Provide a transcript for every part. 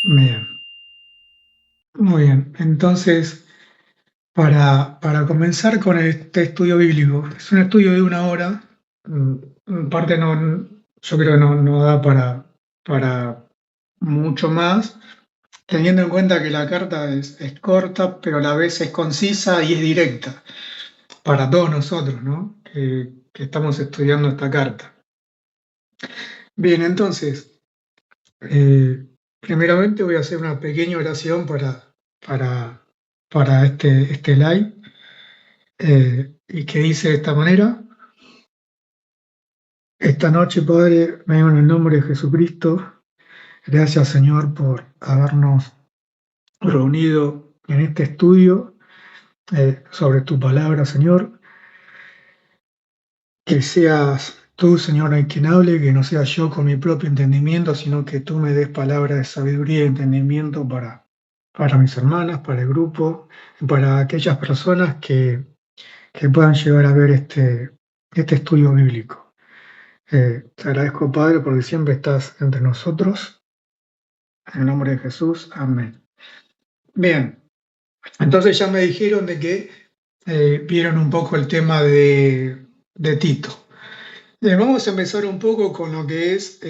Bien, muy bien. Entonces, para comenzar con este estudio bíblico, es un estudio de 1 hora. En parte no, yo creo que no da para mucho más, teniendo en cuenta que la carta es corta, pero a la vez es concisa y es directa para todos nosotros, ¿no? Que estamos estudiando esta carta. Bien, entonces, Eh, primeramente voy a hacer una pequeña oración para, para este live, y que dice de esta manera: esta noche, Padre, vengo en el nombre de Jesucristo. Gracias, Señor, por habernos reunido en este estudio sobre tu palabra, Señor. Que seas tú, Señor, el quien hable, que no sea yo con mi propio entendimiento, sino que tú me des palabras de sabiduría y entendimiento para mis hermanas, para el grupo, para aquellas personas que puedan llegar a ver este estudio bíblico. Te agradezco, Padre, porque siempre estás entre nosotros. En el nombre de Jesús, amén. Bien, entonces ya me dijeron de que vieron un poco el tema de Tito. Vamos a empezar un poco con lo que es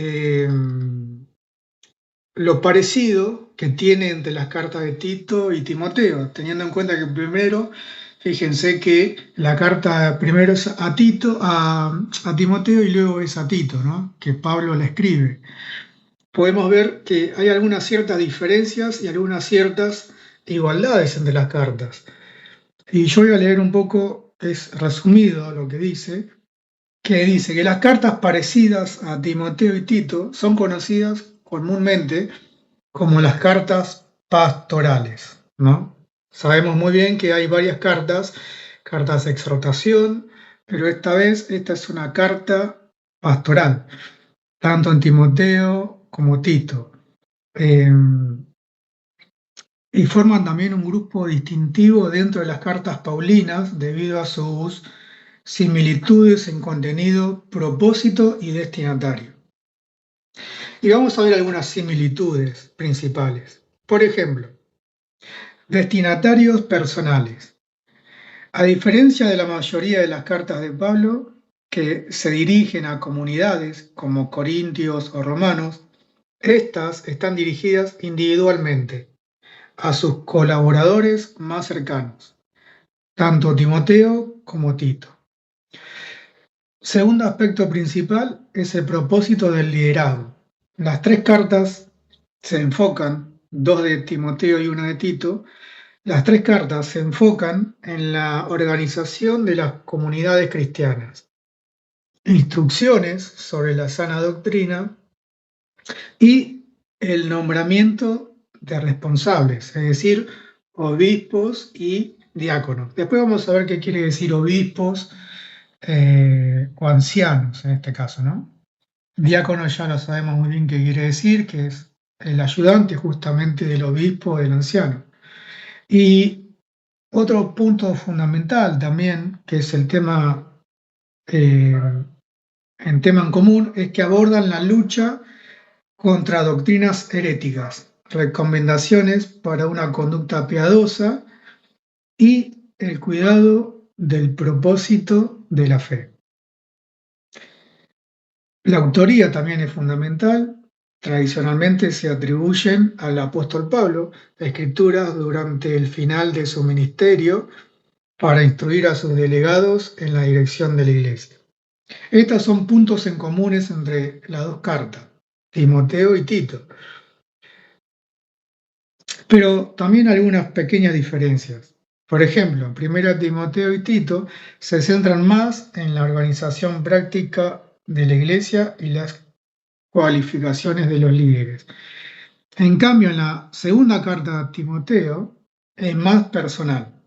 lo parecido que tiene entre las cartas de Tito y Timoteo, teniendo en cuenta que primero, fíjense que la carta primero es a Tito, a Timoteo, y luego es a Tito, ¿no? Que Pablo la escribe. Podemos ver que hay algunas ciertas diferencias y algunas ciertas igualdades entre las cartas. Y yo voy a leer un poco, es resumido lo que dice que las cartas parecidas a Timoteo y Tito son conocidas comúnmente como las cartas pastorales, ¿no? Sabemos muy bien que hay varias cartas de exhortación, pero esta es una carta pastoral, tanto en Timoteo como Tito. Eh, y forman también un grupo distintivo dentro de las cartas paulinas debido a sus similitudes en contenido, propósito y destinatario. Y vamos a ver algunas similitudes principales. Por ejemplo, destinatarios personales. A diferencia de la mayoría de las cartas de Pablo, que se dirigen a comunidades como corintios o romanos, estas están dirigidas individualmente a sus colaboradores más cercanos, tanto Timoteo como Tito. Segundo aspecto principal es el propósito del liderazgo. Las tres cartas se enfocan, dos de Timoteo y una de Tito. Las tres cartas se enfocan en la organización de las comunidades cristianas, instrucciones sobre la sana doctrina y el nombramiento de responsables, es decir, obispos y diáconos. Después vamos a ver qué quiere decir obispos o ancianos en este caso, ¿no? Diácono ya lo sabemos muy bien qué quiere decir, que es el ayudante justamente del obispo o del anciano. Y otro punto fundamental también, que es el tema en común, es que abordan la lucha contra doctrinas heréticas, recomendaciones para una conducta piadosa y el cuidado del propósito de la fe. La autoría también es fundamental. Tradicionalmente se atribuyen al apóstol Pablo escrituras durante el final de su ministerio para instruir a sus delegados en la dirección de la iglesia. Estos son puntos en comunes entre las dos cartas, Timoteo y Tito, pero también algunas pequeñas diferencias. Por ejemplo, en 1 Timoteo y Tito se centran más en la organización práctica de la iglesia y las cualificaciones de los líderes. En cambio, en la segunda carta a Timoteo es más personal.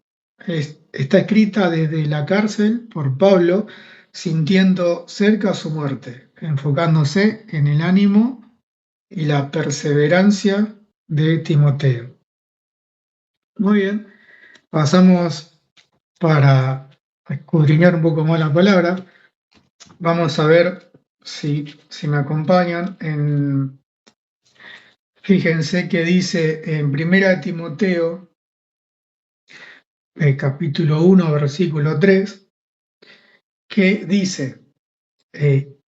Está escrita desde la cárcel por Pablo, sintiendo cerca su muerte, enfocándose en el ánimo y la perseverancia de Timoteo. Muy bien, pasamos para escudriñar un poco más la palabra. Vamos a ver si me acompañan en Fíjense que dice en 1 Timoteo, capítulo 1, versículo 3, que dice,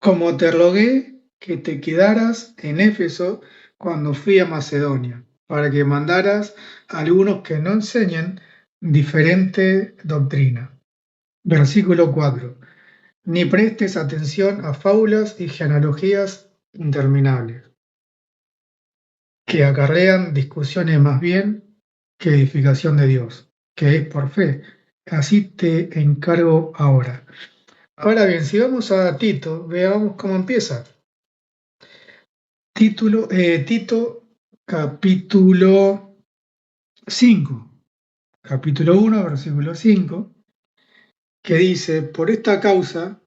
como te rogué que te quedaras en Éfeso cuando fui a Macedonia, para que mandaras a algunos que no enseñen diferente doctrina. Versículo 4. Ni prestes atención a fábulas y genealogías interminables, que acarrean discusiones más bien que edificación de Dios, que es por fe. Así te encargo ahora. Ahora bien, si vamos a Tito, veamos cómo empieza. Tito, capítulo 5, capítulo 1, versículo 5, que dice, por esta causa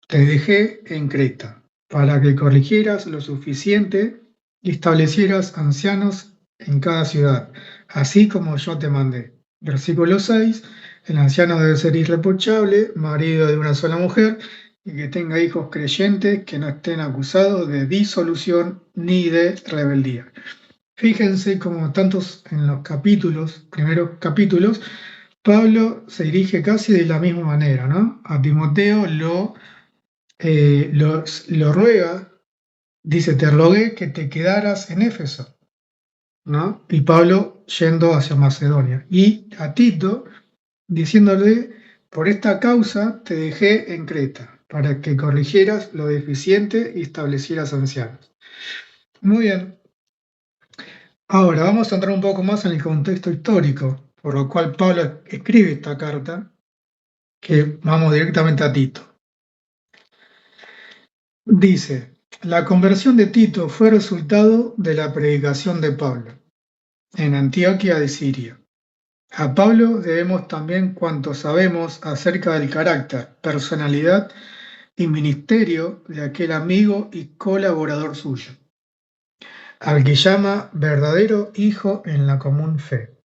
te dejé en Creta, para que corrigieras lo suficiente y establecieras ancianos en cada ciudad, así como yo te mandé. Versículo 6, el anciano debe ser irreprochable, marido de una sola mujer, y que tenga hijos creyentes que no estén acusados de disolución ni de rebeldía. Fíjense como tantos en los primeros capítulos, Pablo se dirige casi de la misma manera, ¿no? A Timoteo lo ruega, dice, te rogué que te quedaras en Éfeso, ¿no? Y Pablo yendo hacia Macedonia. Y a Tito diciéndole, por esta causa te dejé en Creta, para que corrigieras lo deficiente y establecieras ancianos. Muy bien. Ahora vamos a entrar un poco más en el contexto histórico, por lo cual Pablo escribe esta carta, que vamos directamente a Tito. Dice, la conversión de Tito fue resultado de la predicación de Pablo en Antioquía de Siria. A Pablo debemos también cuanto sabemos acerca del carácter, personalidad y ministerio de aquel amigo y colaborador suyo, al que llama verdadero hijo en la común fe.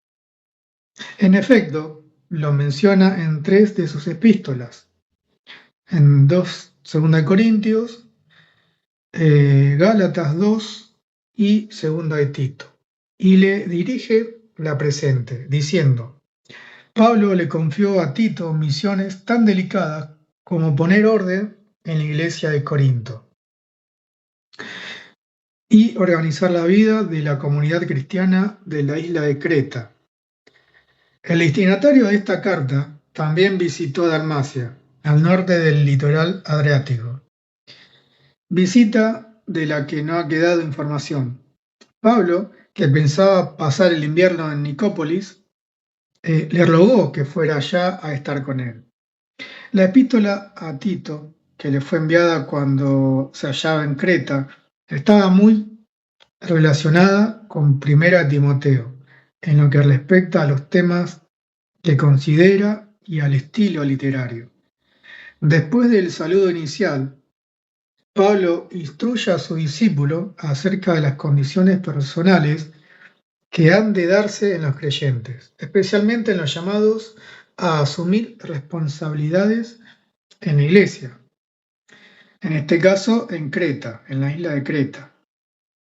En efecto, lo menciona en 3 de sus epístolas, en 2 Corintios, Gálatas 2 y 2 de Tito, y le dirige la presente, diciendo, Pablo le confió a Tito misiones tan delicadas como poner orden en la iglesia de Corinto y organizar la vida de la comunidad cristiana de la isla de Creta. El destinatario de esta carta también visitó Dalmacia, al norte del litoral adriático. Visita de la que no ha quedado información. Pablo, que pensaba pasar el invierno en Nicópolis, le rogó que fuera allá a estar con él. La epístola a Tito, que le fue enviada cuando se hallaba en Creta, estaba muy relacionada con 1 Timoteo, en lo que respecta a los temas que considera y al estilo literario. Después del saludo inicial, Pablo instruye a su discípulo acerca de las condiciones personales que han de darse en los creyentes, especialmente en los llamados a asumir responsabilidades en la iglesia, en este caso en Creta, en la isla de Creta.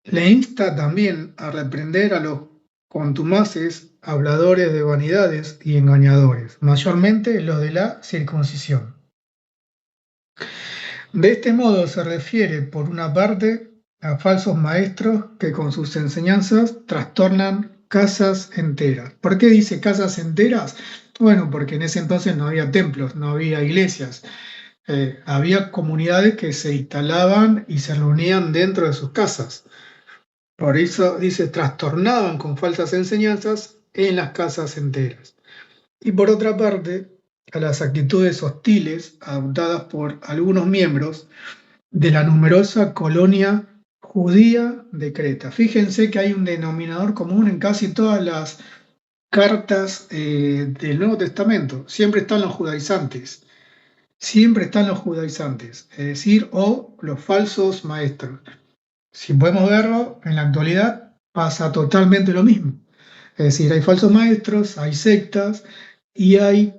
Le insta también a reprender a los contumaces, habladores de vanidades y engañadores, mayormente los de la circuncisión. De este modo se refiere, por una parte, a falsos maestros que con sus enseñanzas trastornan casas enteras. ¿Por qué dice casas enteras? Bueno, porque en ese entonces no había templos, no había iglesias. Había comunidades que se instalaban y se reunían dentro de sus casas. Por eso dice, trastornaban con falsas enseñanzas en las casas enteras. Y por otra parte, a las actitudes hostiles adoptadas por algunos miembros de la numerosa colonia judía de Creta. Fíjense que hay un denominador común en casi todas las cartas del Nuevo Testamento. Siempre están los judaizantes. Siempre están los judaizantes, es decir, o los falsos maestros. Si podemos verlo, en la actualidad pasa totalmente lo mismo. Es decir, hay falsos maestros, hay sectas y hay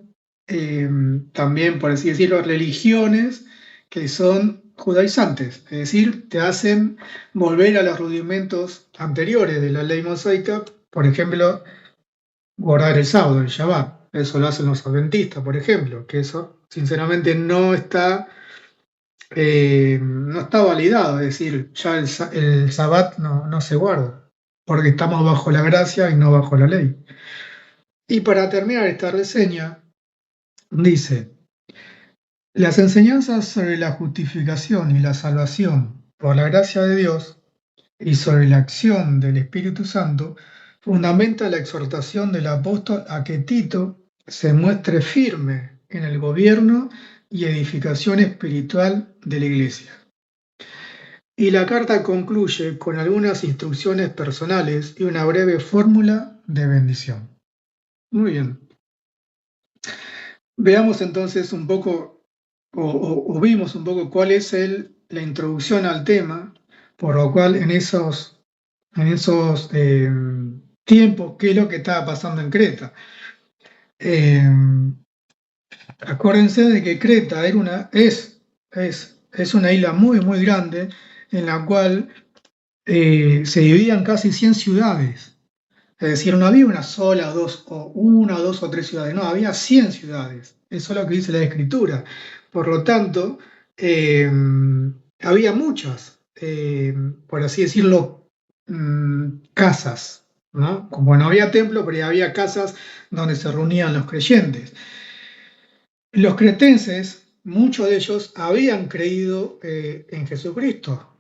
también, por así decirlo, religiones que son judaizantes, es decir, te hacen volver a los rudimentos anteriores de la ley mosaica, por ejemplo, guardar el sábado, el Shabbat. Eso lo hacen los adventistas, por ejemplo, que eso sinceramente no está validado, es decir, ya el Sabbat no se guarda, porque estamos bajo la gracia y no bajo la ley. Y para terminar esta reseña, dice, las enseñanzas sobre la justificación y la salvación por la gracia de Dios y sobre la acción del Espíritu Santo fundamenta la exhortación del apóstol a que Tito se muestre firme en el gobierno y edificación espiritual de la Iglesia. Y la carta concluye con algunas instrucciones personales y una breve fórmula de bendición. Muy bien. Veamos entonces un poco, o vimos un poco cuál es la introducción al tema, por lo cual en esos tiempos, qué es lo que estaba pasando en Creta. Acuérdense de que Creta es una isla muy, muy grande en la cual se dividían casi 100 ciudades. Es decir, no había una sola, una, dos o tres ciudades, no, había 100 ciudades. Eso es lo que dice la Escritura. Por lo tanto, había muchas, por así decirlo, casas, ¿no? Como no había templo, pero había casas donde se reunían los creyentes. Los cretenses, muchos de ellos habían creído en Jesucristo,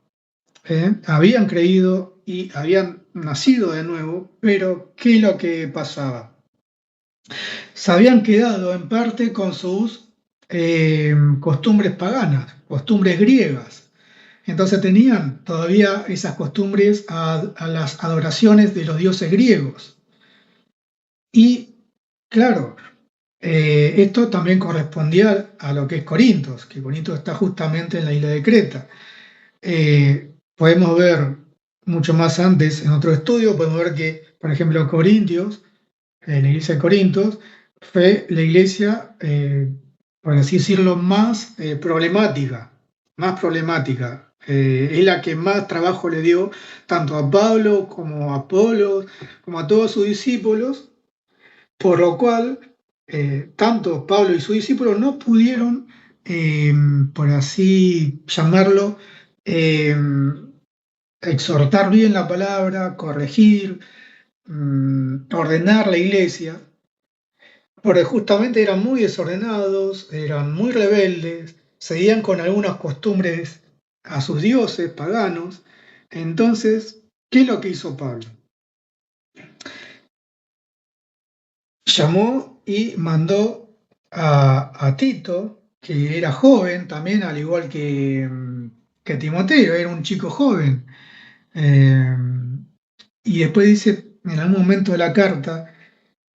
habían creído y habían nacido de nuevo, pero ¿qué es lo que pasaba? Se habían quedado en parte con sus costumbres paganas, costumbres griegas. Entonces tenían todavía esas costumbres a las adoraciones de los dioses griegos. Y claro, esto también correspondía a lo que es Corintos, que Corinto está justamente en la isla de Creta. Podemos ver mucho más antes en otro estudio, podemos ver que, por ejemplo, Corintios, la iglesia de Corintios, fue la iglesia, por así decirlo, más problemática. Es la que más trabajo le dio tanto a Pablo como a Apolos, como a todos sus discípulos, por lo cual tanto Pablo y sus discípulos no pudieron, por así llamarlo, exhortar bien la palabra, corregir, ordenar la iglesia, porque justamente eran muy desordenados, eran muy rebeldes, seguían con algunas costumbres a sus dioses paganos. Entonces, ¿qué es lo que hizo Pablo? Llamó y mandó a Tito, que era joven también, al igual que Timoteo, era un chico joven. Y después dice en algún momento de la carta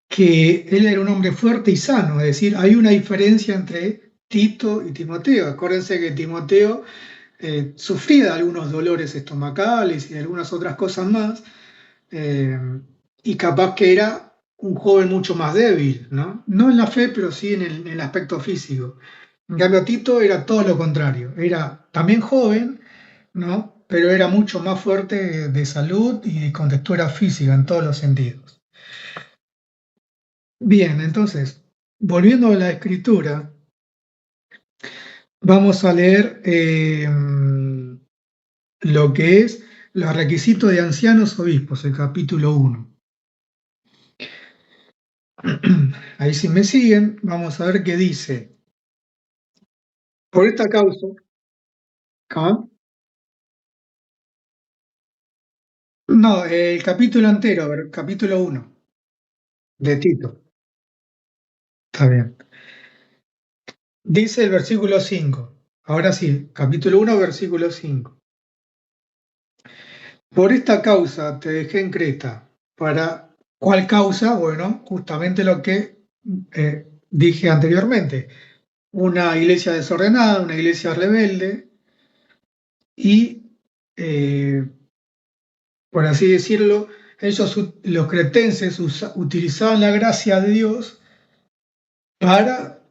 que él era un hombre fuerte y sano, es decir, hay una diferencia entre Tito y Timoteo. Acuérdense que Timoteo sufría de algunos dolores estomacales y de algunas otras cosas más, y capaz que era un joven mucho más débil, ¿no? No en la fe, pero sí en el aspecto físico. En cambio, Tito era todo lo contrario, era también joven, ¿no? Pero era mucho más fuerte de salud y con textura física en todos los sentidos. Bien, entonces, volviendo a la escritura, vamos a leer lo que es los requisitos de ancianos obispos, el capítulo 1. Ahí si me siguen, vamos a ver qué dice. Por esta causa, ¿cómo? No, el capítulo entero, a ver, capítulo 1 de Tito. Está bien. Dice el versículo 5. Ahora sí, capítulo 1, versículo 5. Por esta causa te dejé en Creta. ¿Para cuál causa? Bueno, justamente lo que dije anteriormente. Una iglesia desordenada, una iglesia rebelde y, por así decirlo, los cretenses, utilizaban la gracia de Dios para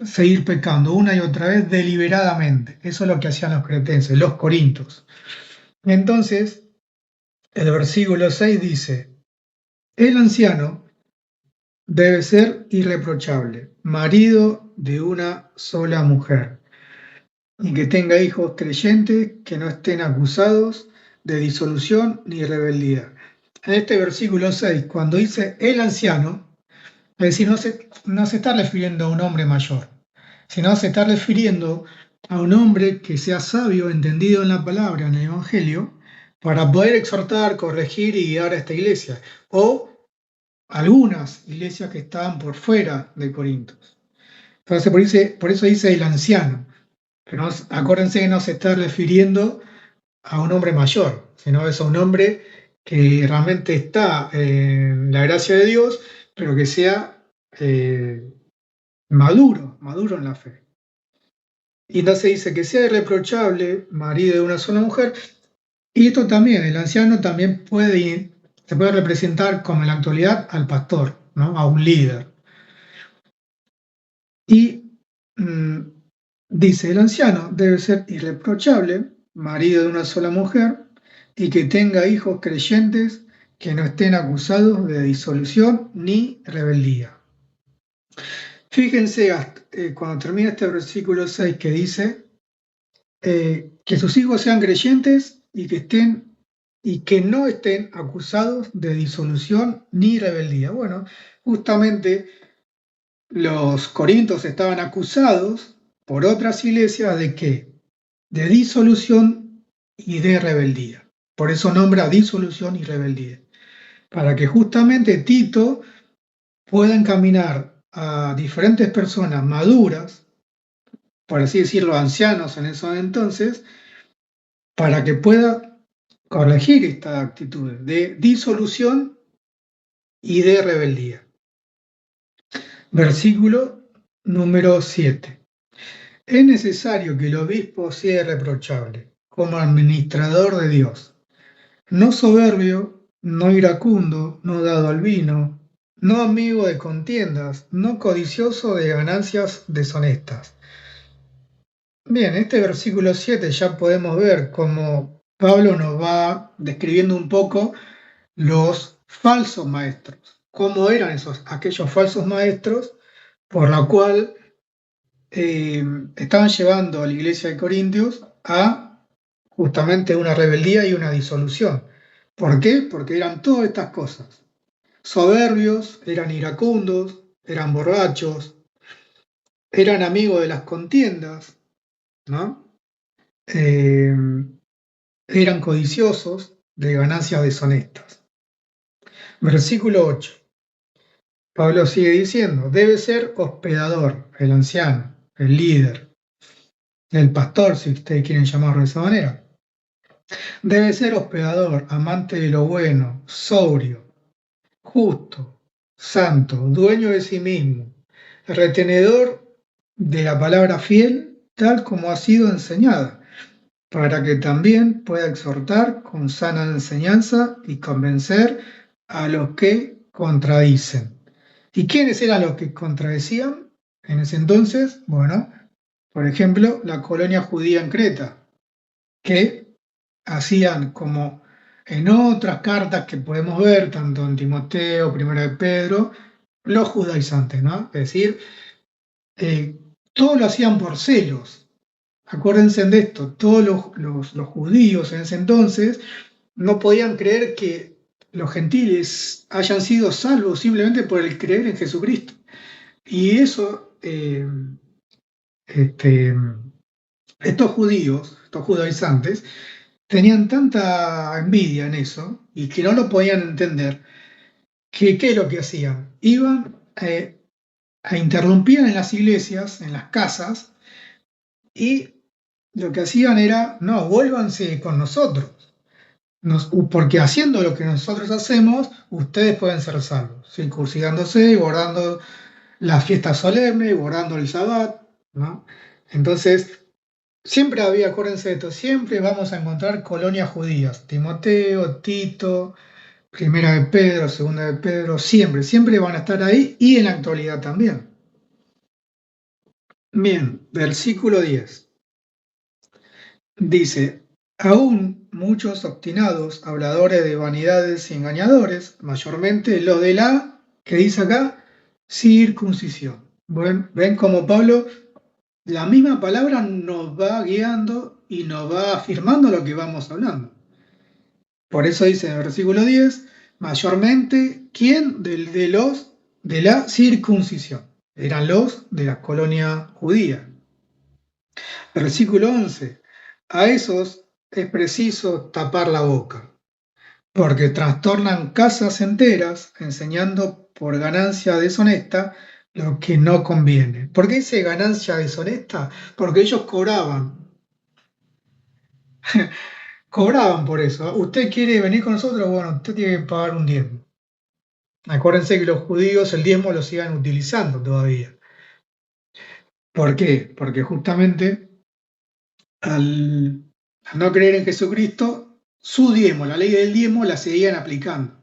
seguir pecando una y otra vez deliberadamente. Eso es lo que hacían los cretenses, los corintios. Entonces, el versículo 6 dice, el anciano debe ser irreprochable, marido de una sola mujer, y que tenga hijos creyentes que no estén acusados de disolución ni rebeldía. En este versículo 6, cuando dice el anciano, es decir, no se está refiriendo a un hombre mayor, sino se está refiriendo a un hombre que sea sabio, entendido en la palabra, en el Evangelio, para poder exhortar, corregir y guiar a esta iglesia, o algunas iglesias que estaban por fuera de Corinto. Entonces, por eso dice el anciano, pero acuérdense que no se está refiriendo a un hombre mayor, sino es a un hombre que realmente está en la gracia de Dios, pero que sea maduro en la fe. Y entonces dice que sea irreprochable, marido de una sola mujer, y esto también, el anciano también se puede representar como en la actualidad al pastor, ¿no? A un líder. Y dice, el anciano debe ser irreprochable, marido de una sola mujer, y que tenga hijos creyentes que no estén acusados de disolución ni rebeldía. Fíjense cuando termina este versículo 6 que dice que sus hijos sean creyentes y que no estén acusados de disolución ni rebeldía. Bueno, justamente los corintios estaban acusados por otras iglesias de qué? De disolución y de rebeldía. Por eso nombra disolución y rebeldía. Para que justamente Tito pueda encaminar a diferentes personas maduras, por así decirlo, ancianos en esos entonces, para que pueda corregir esta actitud de disolución y de rebeldía. Versículo número 7. Es necesario que el obispo sea irreprochable, como administrador de Dios, no soberbio, no iracundo, no dado al vino, no amigo de contiendas, no codicioso de ganancias deshonestas. Bien, este versículo 7 ya podemos ver cómo Pablo nos va describiendo un poco los falsos maestros, cómo eran aquellos falsos maestros por la cual estaban llevando a la iglesia de Corintios a justamente una rebeldía y una disolución. ¿Por qué? Porque eran todas estas cosas. Soberbios, eran iracundos, eran borrachos, eran amigos de las contiendas, ¿no? Eran codiciosos de ganancias deshonestas. Versículo 8. Pablo sigue diciendo, debe ser hospedador, el anciano, el líder, el pastor, si ustedes quieren llamarlo de esa manera. Debe ser hospedador, amante de lo bueno, sobrio, justo, santo, dueño de sí mismo, retenedor de la palabra fiel, tal como ha sido enseñada, para que también pueda exhortar con sana enseñanza y convencer a los que contradicen. ¿Y quiénes eran los que contradecían en ese entonces? Bueno, por ejemplo, la colonia judía en Creta, que hacían como en otras cartas que podemos ver, tanto en Timoteo, Primera de Pedro, los judaizantes, ¿no? Es decir, todo lo hacían por celos. Acuérdense de esto, todos los judíos en ese entonces no podían creer que los gentiles hayan sido salvos simplemente por el creer en Jesucristo. Y eso, estos judíos, estos judaizantes, tenían tanta envidia en eso y que no lo podían entender, que ¿qué es lo que hacían? Iban a interrumpir en las iglesias, en las casas, y lo que hacían era, no, vuélvanse con nosotros, porque haciendo lo que nosotros hacemos, ustedes pueden ser salvos, circuncidándose, guardando las fiestas solemnes, guardando el Sabbat, ¿no? Entonces, siempre había, acuérdense de esto, siempre vamos a encontrar colonias judías, Timoteo, Tito, Primera de Pedro, Segunda de Pedro, siempre van a estar ahí y en la actualidad también. Bien, versículo 10. Dice, aún muchos obstinados, habladores de vanidades y engañadores, mayormente los de la, que dice acá, circuncisión. Bueno, ven como Pablo, la misma palabra nos va guiando y nos va afirmando lo que vamos hablando. Por eso dice en el versículo 10, mayormente, ¿quién? De la circuncisión. Eran los de la colonia judía. Versículo 11, a esos es preciso tapar la boca, porque trastornan casas enteras enseñando por ganancia deshonesta lo que no conviene. ¿Por qué dice ganancia deshonesta? Porque ellos cobraban por eso. ¿Usted quiere venir con nosotros? Bueno, usted tiene que pagar un diezmo. Acuérdense que los judíos el diezmo lo sigan utilizando todavía. ¿Por qué? Porque justamente al no creer en Jesucristo, su diezmo, la ley del diezmo, la seguían aplicando.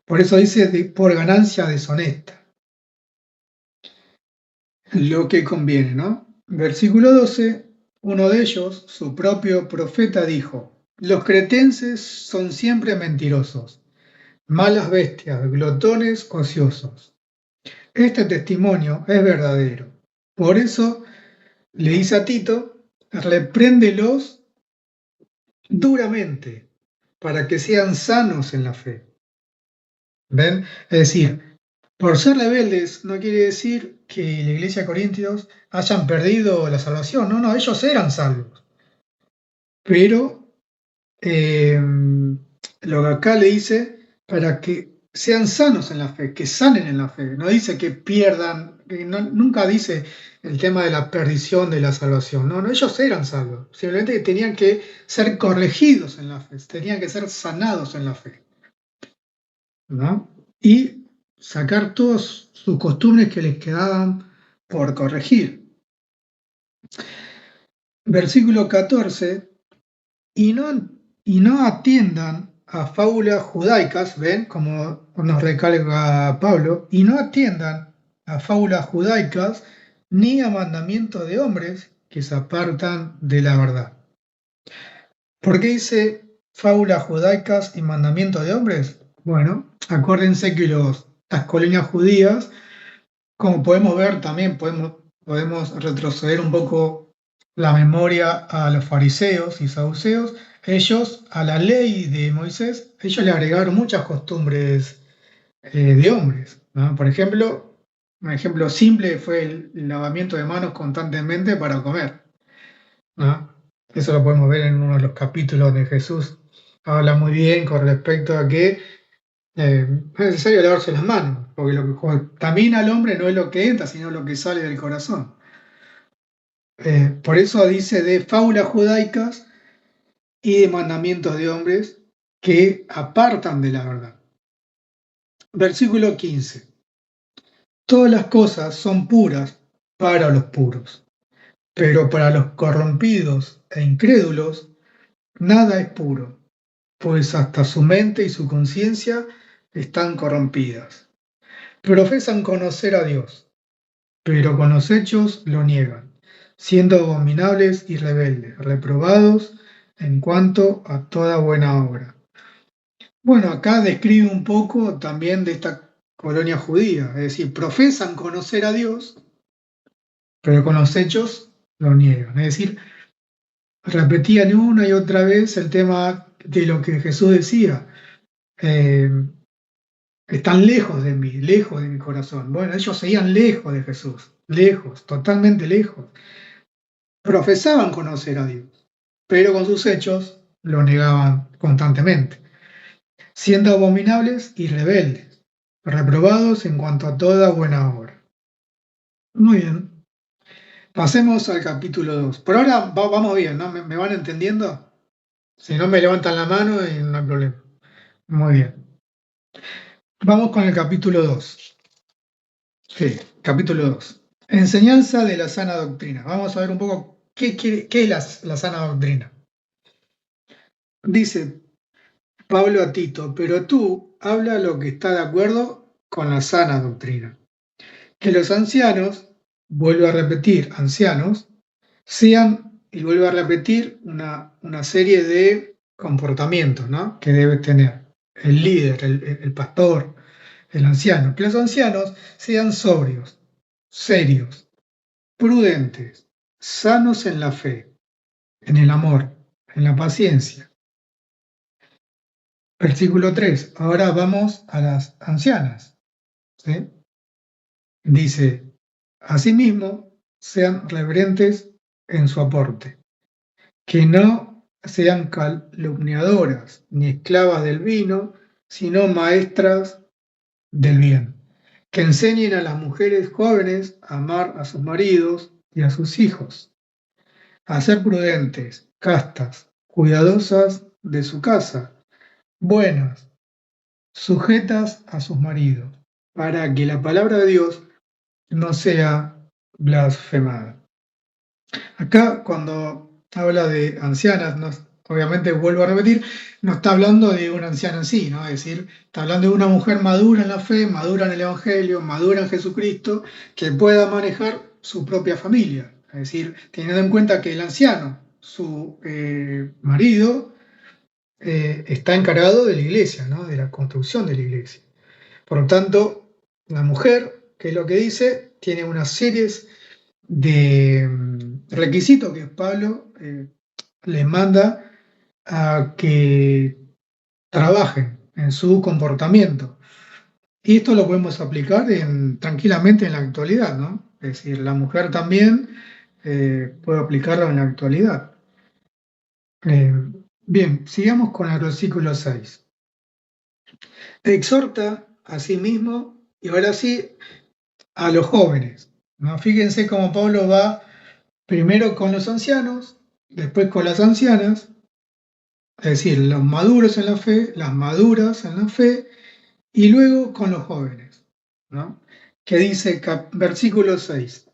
Por eso dice por ganancia deshonesta, lo que conviene, ¿no? Versículo 12, uno de ellos, su propio profeta, dijo, los cretenses son siempre mentirosos, malas bestias, glotones, ociosos. Este testimonio es verdadero. Por eso le dice a Tito, repréndelos duramente, para que sean sanos en la fe. ¿Ven? Es decir, por ser rebeldes no quiere decir que la iglesia de Corintios hayan perdido la salvación. No, no, ellos eran salvos. Pero lo que acá le dice, para que sean sanos en la fe, que sanen en la fe. No dice que pierdan, nunca dice el tema de la perdición de la salvación. No, no, ellos eran salvos. Simplemente tenían que ser corregidos en la fe, tenían que ser sanados en la fe, ¿no? Y sacar todas sus costumbres que les quedaban por corregir. Versículo 14, y no atiendan a fábulas judaicas, ven, como nos recalca Pablo, y no atiendan a fábulas judaicas ni a mandamientos de hombres que se apartan de la verdad. ¿Por qué dice fábulas judaicas y mandamientos de hombres? Bueno, acuérdense que las colonias judías, como podemos ver, también podemos retroceder un poco la memoria a los fariseos y saduceos. Ellos, a la ley de Moisés, ellos le agregaron muchas costumbres de hombres, ¿no? Por ejemplo, un ejemplo simple fue el lavamiento de manos constantemente para comer, ¿no? Eso lo podemos ver en uno de los capítulos donde Jesús habla muy bien con respecto a que es necesario lavarse las manos, porque lo que contamina al hombre no es lo que entra, sino lo que sale del corazón. Por eso dice de fábulas judaicas y de mandamientos de hombres que apartan de la verdad. Versículo 15. Todas las cosas son puras para los puros, pero para los corrompidos e incrédulos nada es puro, pues hasta su mente y su conciencia están corrompidas. Profesan conocer a Dios, pero con los hechos lo niegan, siendo abominables y rebeldes, reprobados en cuanto a toda buena obra. Bueno, acá describe un poco también de esta colonia judía, es decir, profesan conocer a Dios, pero con los hechos lo niegan. Es decir, repetían una y otra vez el tema de lo que Jesús decía. eh, Están lejos de mi corazón. Bueno, ellos seguían lejos de Jesús, lejos, totalmente lejos. Profesaban conocer a Dios, pero con sus hechos lo negaban constantemente, siendo abominables y rebeldes, reprobados en cuanto a toda buena obra. Muy bien, pasemos al capítulo 2. Por ahora vamos bien, ¿no? ¿Me van entendiendo? Si no, me levantan la mano y no hay problema. Muy bien. Vamos con el capítulo 2. Sí, capítulo 2. Enseñanza de la sana doctrina. Vamos a ver un poco qué es la sana doctrina. Dice Pablo a Tito, pero tú habla lo que está de acuerdo con la sana doctrina. Que los ancianos vuelve a repetir ancianos, sean, y vuelve a repetir una serie de comportamientos, ¿no?, que debe tener el líder, el pastor, el anciano. Que los ancianos sean sobrios, serios, prudentes, sanos en la fe, en el amor, en la paciencia. Versículo 3. Ahora vamos a las ancianas, ¿sí? Dice, asimismo, sean reverentes en su aporte, que no sean calumniadoras ni esclavas del vino, sino maestras del bien, que enseñen a las mujeres jóvenes a amar a sus maridos y a sus hijos, a ser prudentes, castas, cuidadosas de su casa, buenas, sujetas a sus maridos, para que la palabra de Dios no sea blasfemada. Acá, cuando habla de ancianas, obviamente vuelvo a repetir, no está hablando de una anciana en sí, ¿no? Es decir, está hablando de una mujer madura en la fe, madura en el Evangelio, madura en Jesucristo, que pueda manejar su propia familia. Es decir, teniendo en cuenta que el anciano, su marido, está encargado de la iglesia, ¿no?, de la construcción de la iglesia. Por lo tanto, la mujer, que es lo que dice, tiene una serie de requisitos que Pablo les manda a que trabajen en su comportamiento. Y esto lo podemos aplicar tranquilamente en la actualidad, ¿no? Es decir, la mujer también puede aplicarlo en la actualidad. Bien, sigamos con el versículo 6. Exhorta a sí mismo, y ahora sí, a los jóvenes, ¿no? Fíjense cómo Pablo va primero con los ancianos, después con las ancianas, es decir, los maduros en la fe, las maduras en la fe, y luego con los jóvenes, ¿no? Que dice versículo 6,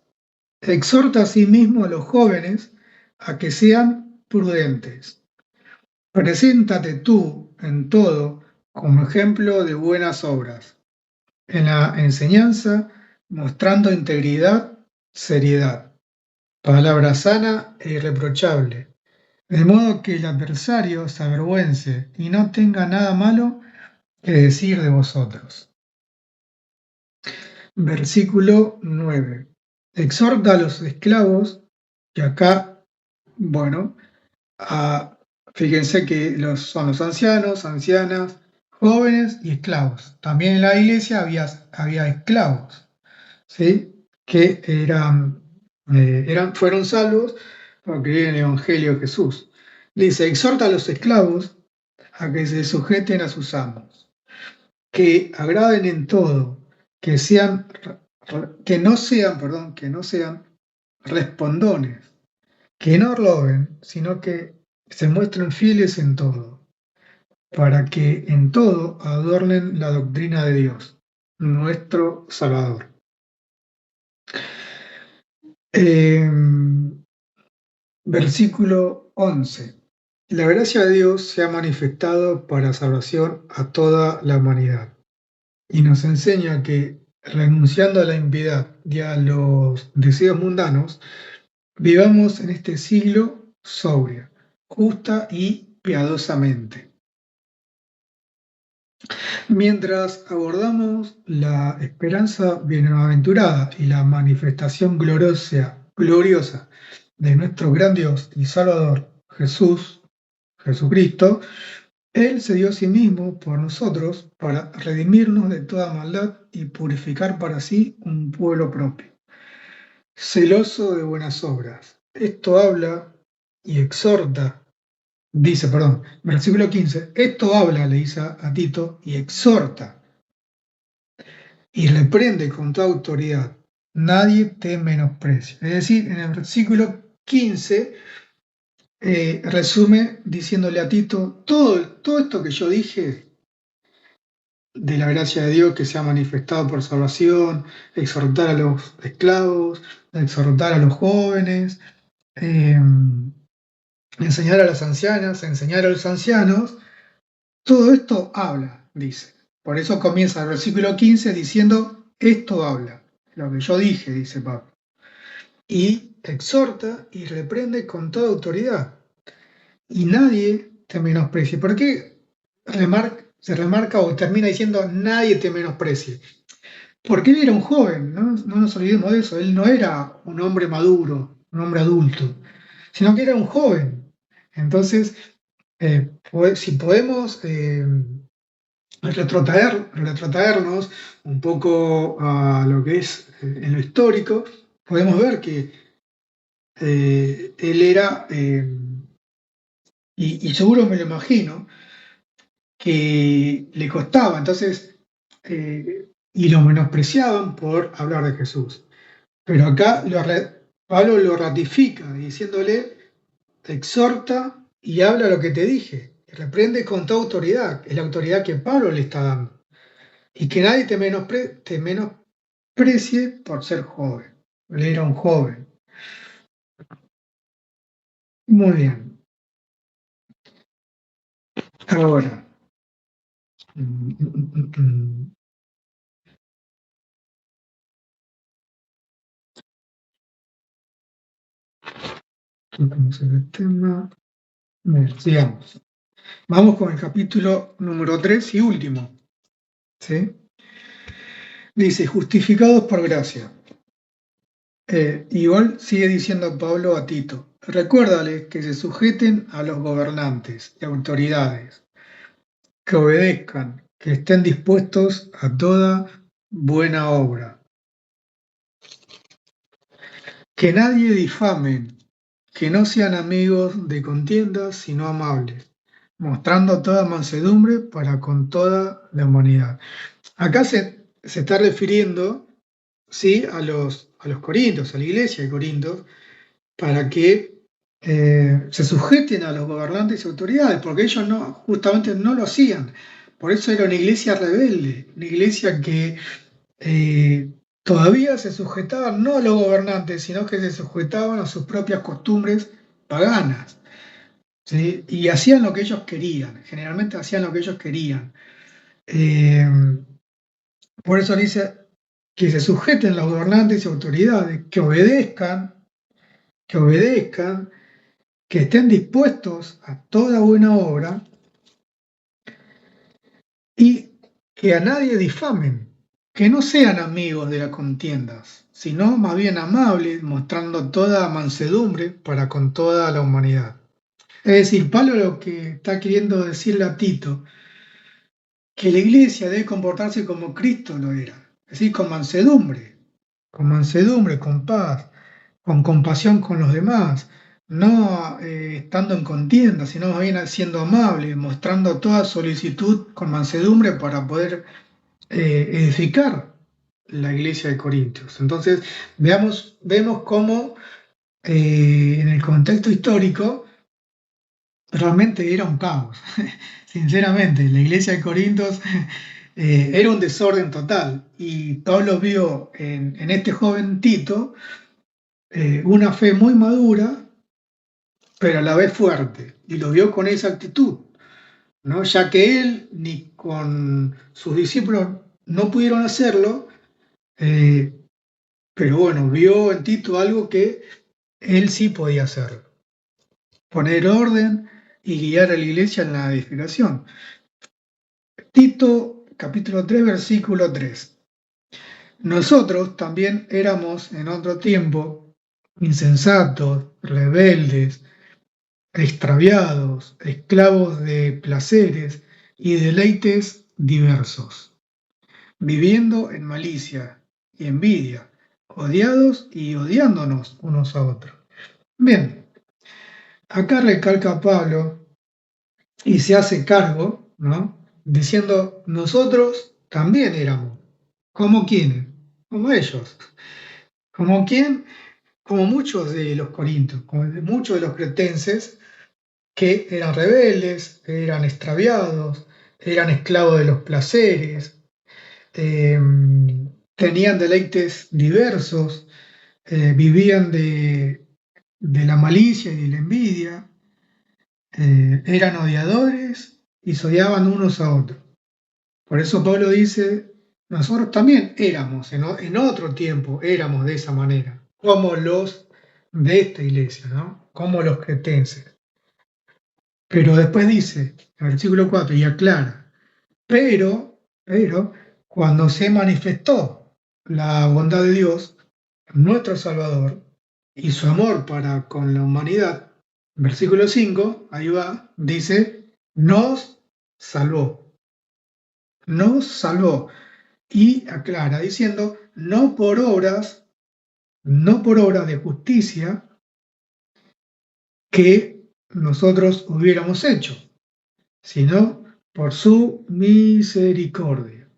exhorta a sí mismo a los jóvenes a que sean prudentes. Preséntate tú en todo como ejemplo de buenas obras, en la enseñanza, mostrando integridad, seriedad, palabra sana e irreprochable, de modo que el adversario se avergüence y no tenga nada malo que decir de vosotros. Versículo 9. Exhorta a los esclavos, que acá, bueno, fíjense que son los ancianos, ancianas, jóvenes y esclavos. También en la iglesia había esclavos, ¿sí?, que fueron salvos por creer en el Evangelio de Jesús. Dice, exhorta a los esclavos a que se sujeten a sus amos, que agraden en todo, que no sean respondones, que no roben, sino que se muestren fieles en todo, para que en todo adornen la doctrina de Dios, nuestro Salvador. Versículo 11. La gracia de Dios se ha manifestado para salvación a toda la humanidad y nos enseña que, renunciando a la impiedad y a los deseos mundanos, vivamos en este siglo sobria, justa y piadosamente. Mientras abordamos la esperanza bienaventurada y la manifestación gloriosa de nuestro gran Dios y Salvador, Jesucristo, Él se dio a sí mismo por nosotros para redimirnos de toda maldad y purificar para sí un pueblo propio, celoso de buenas obras. Esto habla y exhorta, versículo 15, esto habla, le dice a Tito, y exhorta, y reprende con toda autoridad. Nadie te menosprecia. Es decir, en el versículo 15 resume diciéndole a Tito, todo esto que yo dije de la gracia de Dios que se ha manifestado por salvación, exhortar a los esclavos, exhortar a los jóvenes, enseñar a las ancianas, enseñar a los ancianos, todo esto habla, dice. Por eso comienza el versículo 15 diciendo, esto habla, lo que yo dije, dice Pablo. y exhorta y reprende con toda autoridad. Y nadie te menosprecie. ¿Por qué se remarca o termina diciendo nadie te menosprecie? Porque él era un joven, ¿no? No nos olvidemos de eso. Él no era un hombre maduro, un hombre adulto, sino que era un joven. Entonces, si podemos retrotraernos un poco a lo que es en lo histórico, podemos ver que él era, y seguro me lo imagino, que le costaba, entonces, y lo menospreciaban por hablar de Jesús. Pero acá Pablo lo ratifica diciéndole, te exhorta y habla lo que te dije, y reprende con toda autoridad, es la autoridad que Pablo le está dando. Y que nadie te menosprecie por ser joven. Él era un joven. Muy bien. Ahora, mm, mm, mm, mm, tocamos el tema. Bien, sigamos. Vamos con el capítulo número 3 y último. ¿Sí? Dice, justificados por gracia. Igual sigue diciendo Pablo a Tito, recuérdales que se sujeten a los gobernantes y autoridades, que obedezcan, que estén dispuestos a toda buena obra, que nadie difamen, que no sean amigos de contiendas, sino amables, mostrando toda mansedumbre para con toda la humanidad. Acá se está refiriendo, ¿sí?, a los corintios, a la iglesia de Corintios, para que se sujeten a los gobernantes y autoridades, porque ellos justamente no lo hacían. Por eso era una iglesia rebelde, una iglesia que todavía se sujetaban no a los gobernantes, sino que se sujetaban a sus propias costumbres paganas. ¿Sí? Y hacían lo que ellos querían, generalmente hacían lo que ellos querían. Eh, por eso dice que se sujeten los gobernantes y autoridades, que obedezcan, que estén dispuestos a toda buena obra y que a nadie difamen, que no sean amigos de las contiendas, sino más bien amables, mostrando toda mansedumbre para con toda la humanidad. Es decir, Pablo lo que está queriendo decirle a Tito, que la iglesia debe comportarse como Cristo lo era, es decir, con mansedumbre, con paz, con compasión con los demás, no estando en contienda, sino más bien siendo amable, mostrando toda solicitud con mansedumbre para poder edificar la iglesia de Corintios. Entonces, vemos cómo en el contexto histórico realmente era un caos. Sinceramente, la iglesia de Corintios era un desorden total. Y Pablo vio en este joven Tito una fe muy madura, pero a la vez fuerte. Y lo vio con esa actitud, ¿no? Ya que él ni con sus discípulos no pudieron hacerlo, eh, pero bueno, vio en Tito algo que él sí podía hacer, poner orden y guiar a la iglesia en la edificación. Tito capítulo 3, versículo 3. Nosotros también éramos en otro tiempo insensatos, rebeldes, extraviados, esclavos de placeres y deleites diversos, viviendo en malicia y envidia, odiados y odiándonos unos a otros. Bien, acá recalca Pablo y se hace cargo, ¿no?, diciendo, nosotros también éramos. ¿Como quiénes? Como ellos. ¿Como quién? Como muchos de los corintios, como muchos de los cretenses que eran rebeldes, eran extraviados, eran esclavos de los placeres, tenían deleites diversos, vivían de la malicia y de la envidia, eran odiadores y se odiaban unos a otros. Por eso Pablo dice, nosotros también éramos, en otro tiempo éramos de esa manera. como los de esta iglesia, ¿no? Como los cretenses. Pero después dice, en el versículo 4, y aclara, pero, cuando se manifestó la bondad de Dios, nuestro Salvador, y su amor para con la humanidad, versículo 5, ahí va, dice, salvó, nos salvó, y aclara diciendo, no por obras de justicia que nosotros hubiéramos hecho, sino por su misericordia,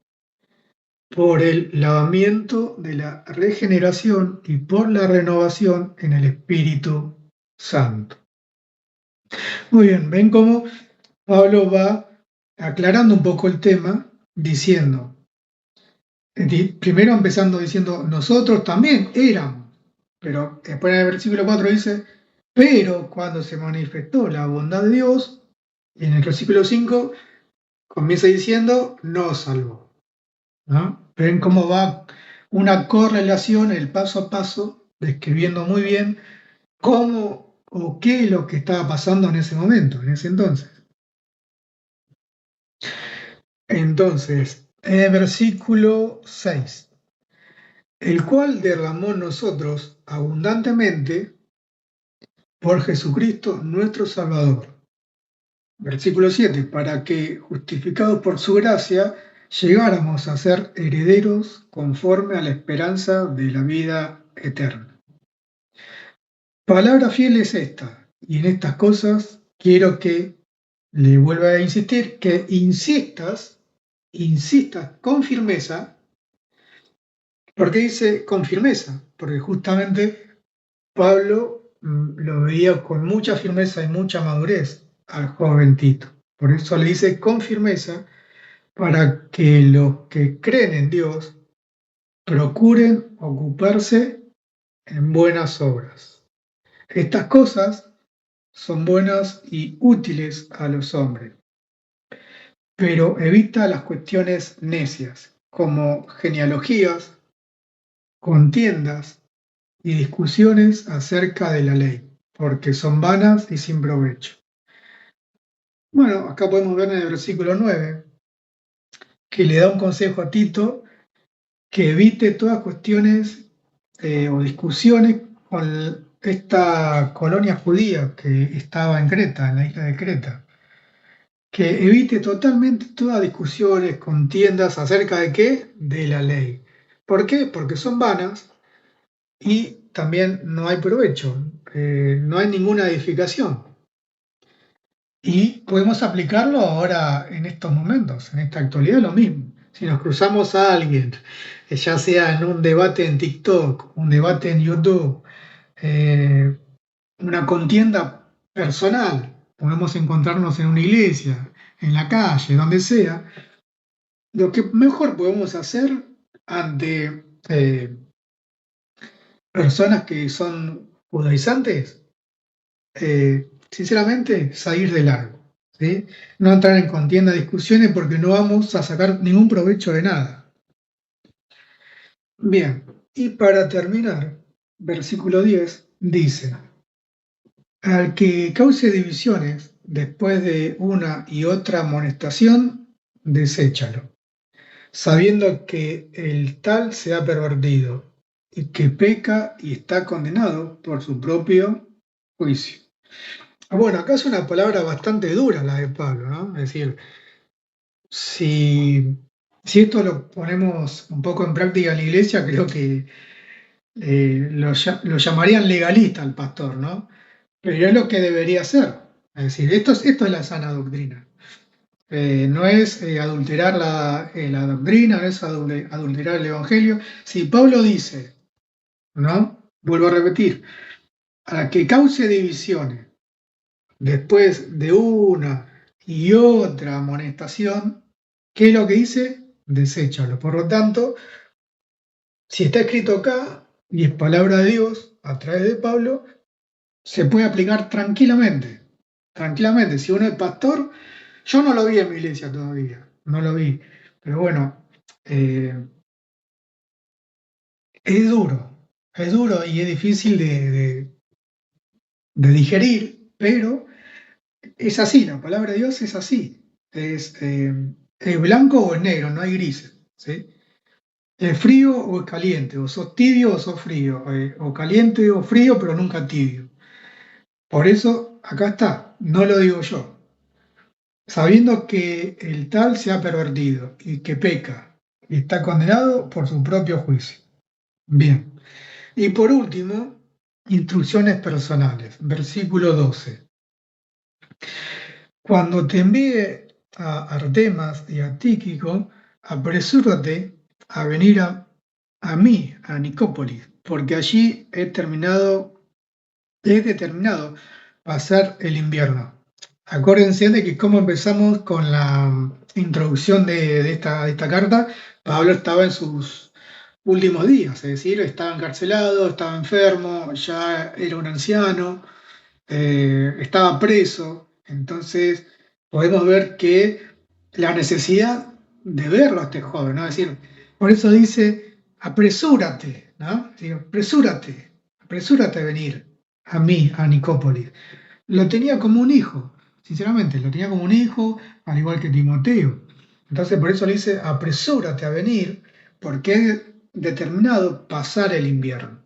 por el lavamiento de la regeneración y por la renovación en el Espíritu Santo. Muy bien, ven cómo Pablo va aclarando un poco el tema, diciendo, primero empezando diciendo, nosotros también éramos, pero después en el versículo 4 dice, pero cuando se manifestó la bondad de Dios, y en el versículo 5 comienza diciendo, nos salvó. ¿No? Ven cómo va una correlación, el paso a paso, describiendo muy bien cómo o qué es lo que estaba pasando en ese momento, en ese entonces. Entonces, en el versículo 6, el cual derramó en nosotros abundantemente por Jesucristo nuestro Salvador. Versículo 7, para que, justificados por su gracia, llegáramos a ser herederos conforme a la esperanza de la vida eterna. Palabra fiel es esta, y en estas cosas quiero que le vuelva a insistir, que insistas con firmeza. ¿Por qué dice con firmeza? Porque justamente Pablo lo veía con mucha firmeza y mucha madurez al joven Tito. Por eso le dice con firmeza para que los que creen en Dios procuren ocuparse en buenas obras. Estas cosas son buenas y útiles a los hombres, pero evita las cuestiones necias, como genealogías, contiendas y discusiones acerca de la ley, porque son vanas y sin provecho. Bueno, acá podemos ver en el versículo 9 que le da un consejo a Tito que evite todas cuestiones o discusiones con esta colonia judía que estaba en Creta, en la isla de Creta, que evite totalmente todas discusiones, contiendas acerca de qué, de la ley. ¿Por qué? Porque son vanas y también no hay provecho, no hay ninguna edificación. Y podemos aplicarlo ahora en estos momentos, en esta actualidad, lo mismo. Si nos cruzamos a alguien, ya sea en un debate en TikTok, un debate en YouTube, eh, una contienda personal, podemos encontrarnos en una iglesia, en la calle, donde sea, lo que mejor podemos hacer ante personas que son judaizantes, sinceramente, salir de largo. ¿Sí? No entrar en contienda, discusiones, porque no vamos a sacar ningún provecho de nada. Bien, y para terminar, versículo 10 dice, al que cause divisiones después de una y otra amonestación, deséchalo, sabiendo que el tal se ha pervertido y que peca y está condenado por su propio juicio. Bueno, acá es una palabra bastante dura la de Pablo, ¿no? Es decir, si esto lo ponemos un poco en práctica en la iglesia, creo que lo llamarían legalista al pastor, ¿no? Pero es lo que debería ser. Es decir, esto es la sana doctrina. No es adulterar la doctrina, no es adulterar el evangelio. Si Pablo dice, ¿no? Vuelvo a repetir, a que cause divisiones después de una y otra amonestación, ¿qué es lo que dice? Deséchalo. Por lo tanto, si está escrito acá y es palabra de Dios a través de Pablo, se puede aplicar tranquilamente. Tranquilamente. Si uno es pastor, yo no lo vi en mi iglesia todavía, no lo vi. Pero bueno, es duro. es duro y es difícil de digerir, pero es así, la palabra de Dios es así. Es blanco o es negro, no hay grises. ¿Sí? ¿Es frío o es caliente? O sos tibio o sos frío. O caliente o frío, pero nunca tibio. Por eso, acá está, no lo digo yo. Sabiendo que el tal se ha pervertido y que peca y está condenado por su propio juicio. Bien. Y por último, instrucciones personales. Versículo 12. Cuando te envíe a Artemas y a Tíquico, apresúrate a venir a mí, a Nicópolis, porque allí he determinado pasar el invierno. Acuérdense de que como empezamos con la introducción de esta carta, Pablo estaba en sus últimos días, es decir, estaba encarcelado, estaba enfermo, ya era un anciano, estaba preso, entonces podemos ver que la necesidad de verlo a este joven, ¿no? Es decir, por eso dice, apresúrate, ¿no? Digo, apresúrate a venir a mí, a Nicópolis. Lo tenía como un hijo, sinceramente, lo tenía como un hijo, al igual que Timoteo. Entonces por eso le dice, apresúrate a venir, porque he determinado pasar el invierno.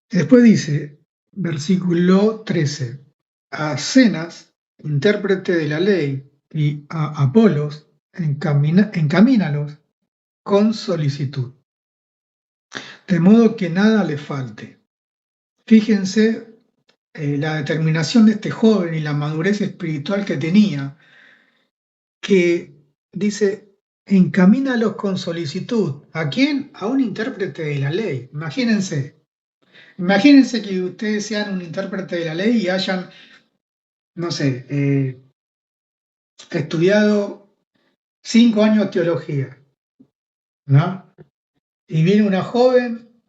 Después dice, versículo 13, a Cenas, intérprete de la ley, y a Apolos, encamínalos con solicitud, de modo que nada le falte. Fíjense la determinación de este joven y la madurez espiritual que tenía, que dice, encamínalos con solicitud. ¿A quién? A un intérprete de la ley. Imagínense que ustedes sean un intérprete de la ley y hayan, no sé, estudiado 5 años de teología, ¿no? Y viene una joven,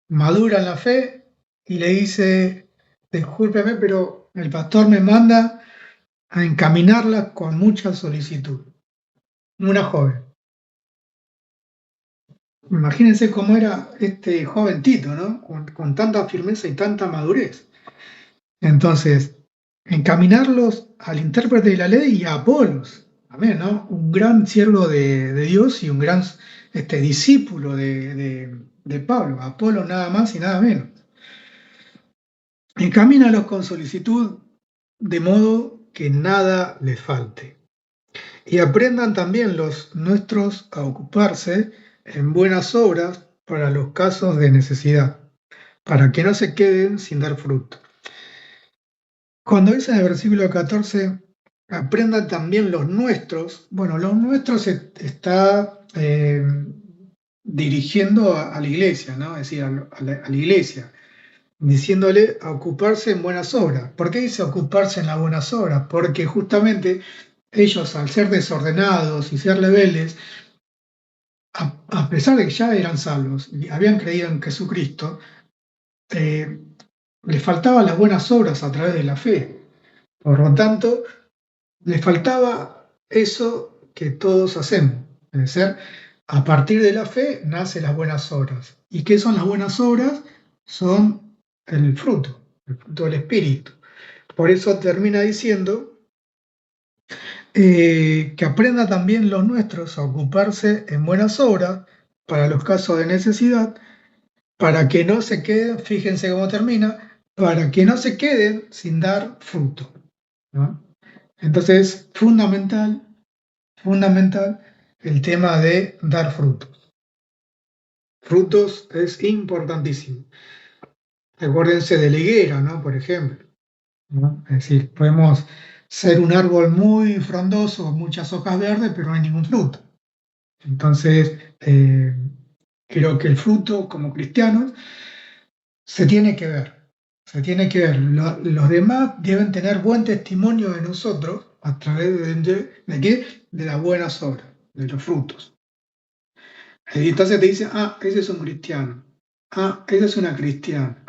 madura en la fe, y le dice, discúlpeme, pero el pastor me manda a encaminarla con mucha solicitud. Una joven. Imagínense cómo era este joven Tito, ¿no? Con tanta firmeza y tanta madurez. Entonces, encaminarlos al intérprete de la ley y a Apolos, amén, ¿no? Un gran siervo de Dios y un gran discípulo de Pablo, Apolo nada más y nada menos. Encamínalos con solicitud, de modo que nada les falte. Y aprendan también los nuestros a ocuparse en buenas obras para los casos de necesidad, para que no se queden sin dar fruto. Cuando dice en el versículo 14, aprendan también los nuestros, bueno, los nuestros se está dirigiendo a la iglesia, ¿no? Es decir, a la iglesia, diciéndole a ocuparse en buenas obras. ¿Por qué dice ocuparse en las buenas obras? Porque justamente ellos, al ser desordenados y ser rebeldes, a pesar de que ya eran salvos y habían creído en Jesucristo, les faltaban las buenas obras a través de la fe. Por lo tanto, les faltaba eso que todos hacemos, es decir, a partir de la fe nacen las buenas obras. ¿Y qué son las buenas obras? Son el fruto del Espíritu. Por eso termina diciendo que aprenda también los nuestros a ocuparse en buenas obras para los casos de necesidad, para que no se queden, fíjense cómo termina, para que no se queden sin dar fruto, ¿no? Entonces, fundamental el tema de dar frutos. Frutos es importantísimo. Acuérdense de la higuera, ¿no? Por ejemplo, ¿no? Es decir, podemos ser un árbol muy frondoso, muchas hojas verdes, pero no hay ningún fruto. Entonces, creo que el fruto, como cristianos, se tiene que ver. Se tiene que ver. Los demás deben tener buen testimonio de nosotros a través ¿de qué? De las buenas obras, de los frutos. Y entonces te dicen, ese es un cristiano. Esa es una cristiana.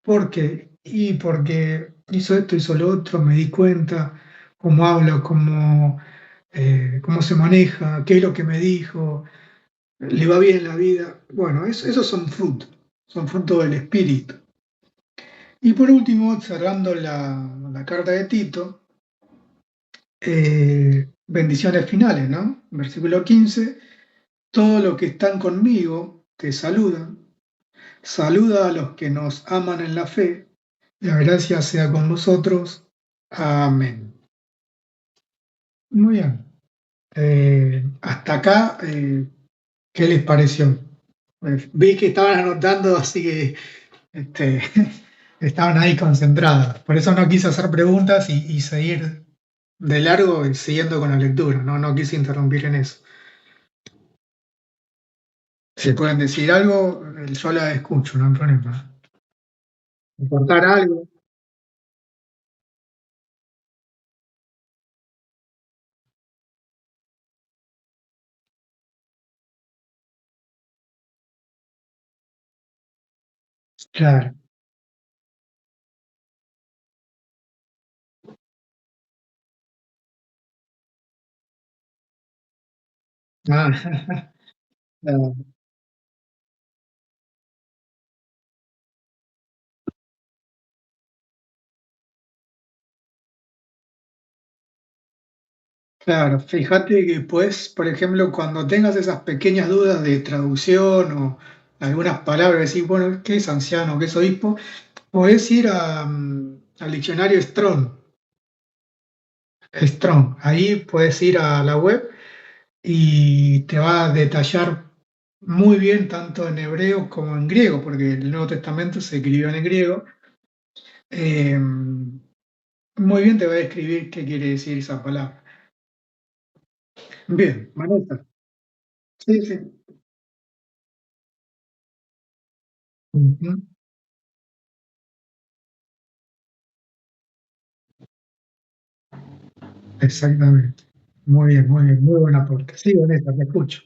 ¿Por qué? Y porque hizo esto, hizo lo otro, me di cuenta cómo habla, cómo se maneja, qué es lo que me dijo. le va bien en la vida. Bueno, esos son frutos del espíritu. Y por último, cerrando la carta de Tito, bendiciones finales, ¿no? Versículo 15: todos los que están conmigo te saludan. Saluda a los que nos aman en la fe. La gracia sea con vosotros. Amén. Muy bien. Hasta acá, ¿qué les pareció? Vi que estaban anotando, así que este, estaban ahí concentrados. Por eso no quise hacer preguntas y seguir de largo y siguiendo con la lectura. No quise interrumpir en eso. Si pueden decir algo, yo la escucho, no hay problema. ¿Importar algo? Claro. Ah, claro, claro. Fíjate que pues, por ejemplo, cuando tengas esas pequeñas dudas de traducción o algunas palabras, decir, bueno, ¿qué es anciano? ¿Qué es obispo? Podés ir al diccionario Strong. Strong. Ahí puedes ir a la web y te va a detallar muy bien tanto en hebreo como en griego, porque el Nuevo Testamento se escribió en griego. Eh, muy bien te va a describir qué quiere decir esa palabra. Bien, Vanessa. Sí, sí. Ujú, exactamente. Muy bien, muy buena aporte. Sí, Vanessa, te escucho.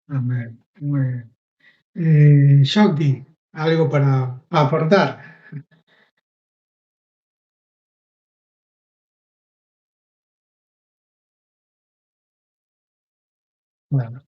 Amén. Muy bien. Shakti, algo para aportar. Bueno,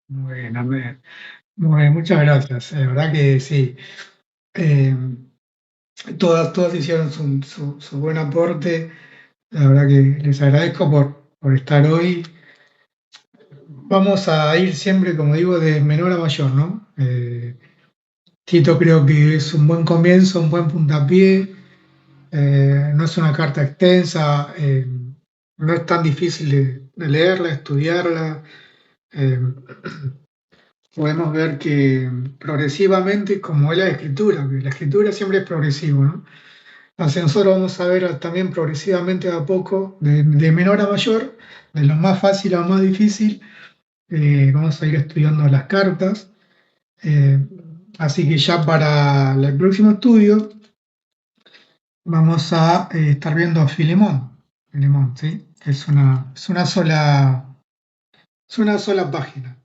Muy bien, amén. Muy bien, muchas gracias. La verdad que sí. Eh, todas hicieron su buen aporte. La verdad que les agradezco por estar hoy. Vamos a ir siempre, como digo, de menor a mayor, ¿no? Tito creo que es un buen comienzo, un buen puntapié. No es una carta extensa, no es tan difícil de leerla, estudiarla. Eh, Podemos ver que progresivamente, como es la escritura, que la escritura siempre es progresivo, ¿no? Entonces nosotros vamos a ver también progresivamente a poco, de menor a mayor, de lo más fácil a lo más difícil. Vamos a ir estudiando las cartas. Eh, Así que ya para el próximo estudio vamos a estar viendo a Filemón. Filemón, ¿sí? Que es una sola página.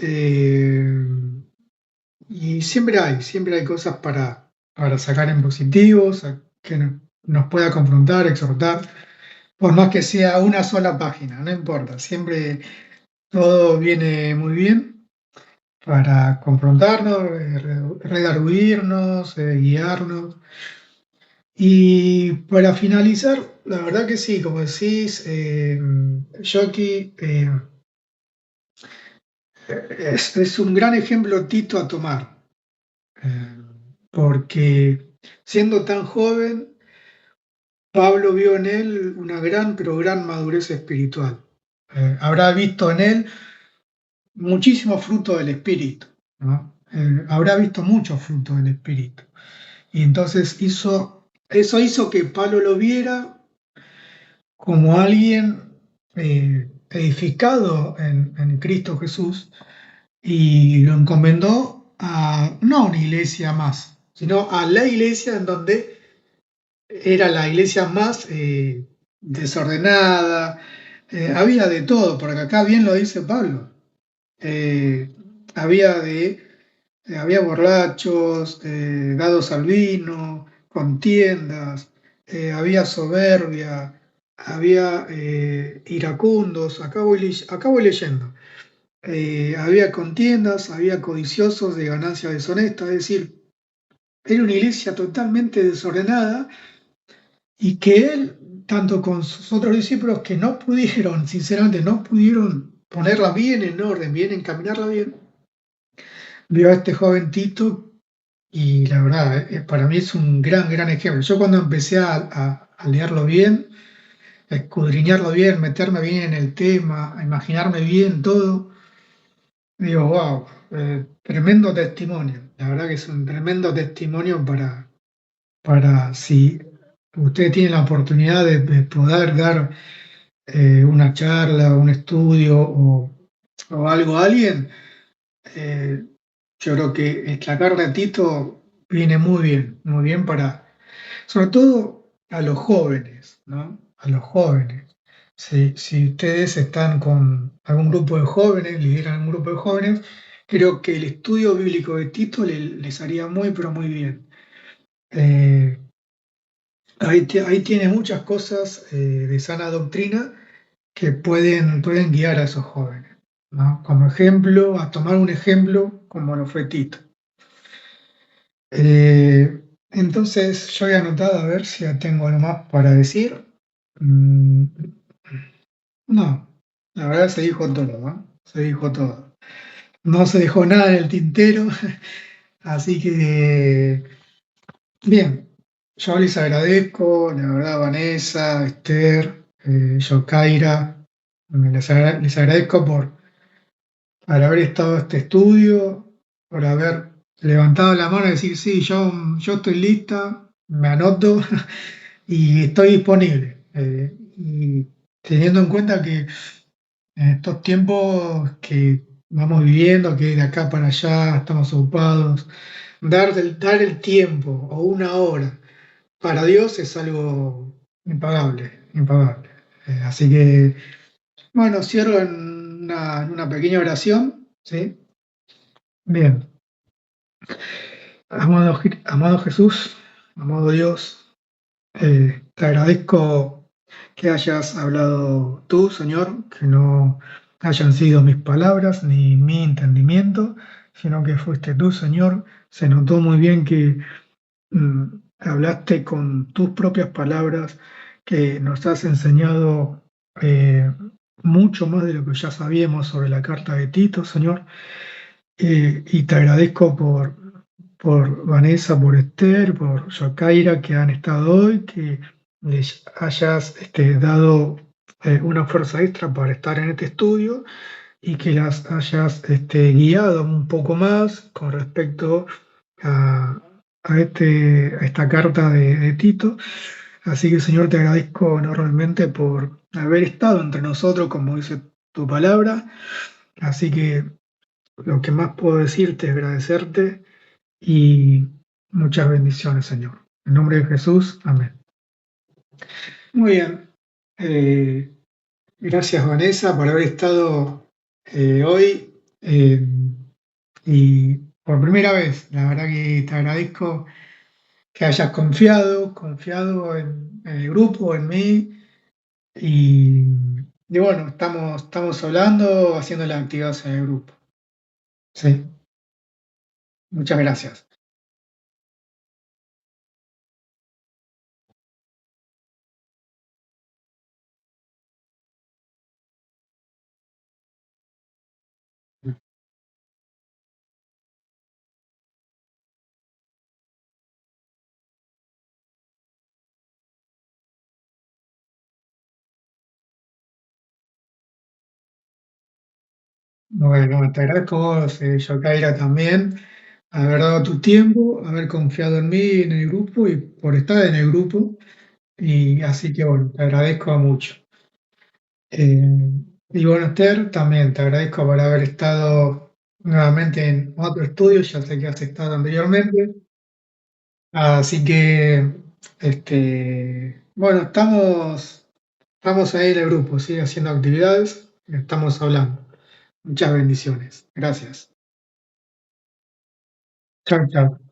Eh, y siempre hay cosas para sacar en positivos, que nos pueda confrontar, exhortar, por más que sea una sola página, no importa, siempre todo viene muy bien para confrontarnos, redarguirnos, guiarnos. Y para finalizar, la verdad que sí, como decís, Jockey, es un gran ejemplo Tito a tomar, eh, porque siendo tan joven, Pablo vio en él una gran, pero gran madurez espiritual. Habrá visto en él muchísimo fruto del Espíritu, ¿no? Habrá visto muchos frutos del Espíritu. Y entonces eso hizo que Pablo lo viera como alguien edificado en Cristo Jesús y lo encomendó no a una iglesia más, sino a la iglesia en donde era la iglesia más desordenada. Había de todo, porque acá bien lo dice Pablo. Eh, había había borrachos, dados al vino, contiendas, había soberbia, había iracundos. Acá voy leyendo. Había contiendas, había codiciosos de ganancia deshonesta, es decir, era una iglesia totalmente desordenada y que él, tanto con sus otros discípulos que no pudieron, sinceramente, no pudieron ponerla bien en orden, bien encaminarla bien, vio a este joven Tito y la verdad, para mí es un gran, gran ejemplo. Yo cuando empecé a leerlo bien, a escudriñarlo bien, meterme bien en el tema, a imaginarme bien todo, digo, wow, tremendo testimonio. La verdad que es un tremendo testimonio para si usted tiene la oportunidad de poder dar una charla, un estudio o algo a alguien. eh, yo creo que esta carta de Tito viene muy bien sobre todo a los jóvenes, ¿no? A los jóvenes. Si ustedes están con algún grupo de jóvenes, lideran algún grupo de jóvenes, creo que el estudio bíblico de Tito les haría muy, pero muy bien. Eh, ahí tiene muchas cosas de sana doctrina que pueden guiar a esos jóvenes, ¿no? Como ejemplo, a tomar un ejemplo como lo fue Tito. Entonces, yo había anotado a ver si tengo algo más para decir. Mm, no, la verdad se dijo todo, ¿no? Se dijo todo. No se dejó nada en el tintero, así que, bien, yo les agradezco, la verdad, Vanessa, Esther, Yokaira, les agradezco por haber estado en este estudio, por haber levantado la mano y decir, sí, yo estoy lista, me anoto y estoy disponible. Y teniendo en cuenta que en estos tiempos que vamos viviendo, que de acá para allá estamos ocupados, dar el tiempo o una hora para Dios es algo impagable, impagable. Así que, bueno, cierro en una pequeña oración, ¿sí? Bien, amado Jesús, amado Dios, te agradezco que hayas hablado tú, Señor, que no hayan sido mis palabras ni mi entendimiento, sino que fuiste tú, Señor. Se notó muy bien que mm, hablaste con tus propias palabras, que nos has enseñado eh, mucho más de lo que ya sabíamos sobre la carta de Tito, Señor. Y te agradezco por Vanessa, por Esther, por Yokaira, que han estado hoy, que les hayas dado una fuerza extra para estar en este estudio y que las hayas guiado un poco más con respecto a, a esta carta de Tito. Así que, Señor, te agradezco enormemente por haber estado entre nosotros, como dice tu palabra. Así que lo que más puedo decirte es agradecerte y muchas bendiciones, Señor. En nombre de Jesús, amén. Muy bien. Eh, Gracias, Vanessa, por haber estado hoy. Y por primera vez, la verdad que te agradezco que hayas confiado en el grupo, en mí. Y, y bueno, estamos hablando, haciendo las actividades en el grupo. Sí, muchas gracias. Bueno, te agradezco vos, Yokaira, también, haber dado tu tiempo, haber confiado en mí, en el grupo y por estar en el grupo. Y así que bueno, te agradezco mucho. Eh, y bueno, Esther, también te agradezco por haber estado nuevamente en otro estudio, ya sé que has estado anteriormente. Así que, bueno, estamos ahí en el grupo, ¿sí? Haciendo actividades, estamos hablando. Muchas bendiciones. Gracias. Chao, chao.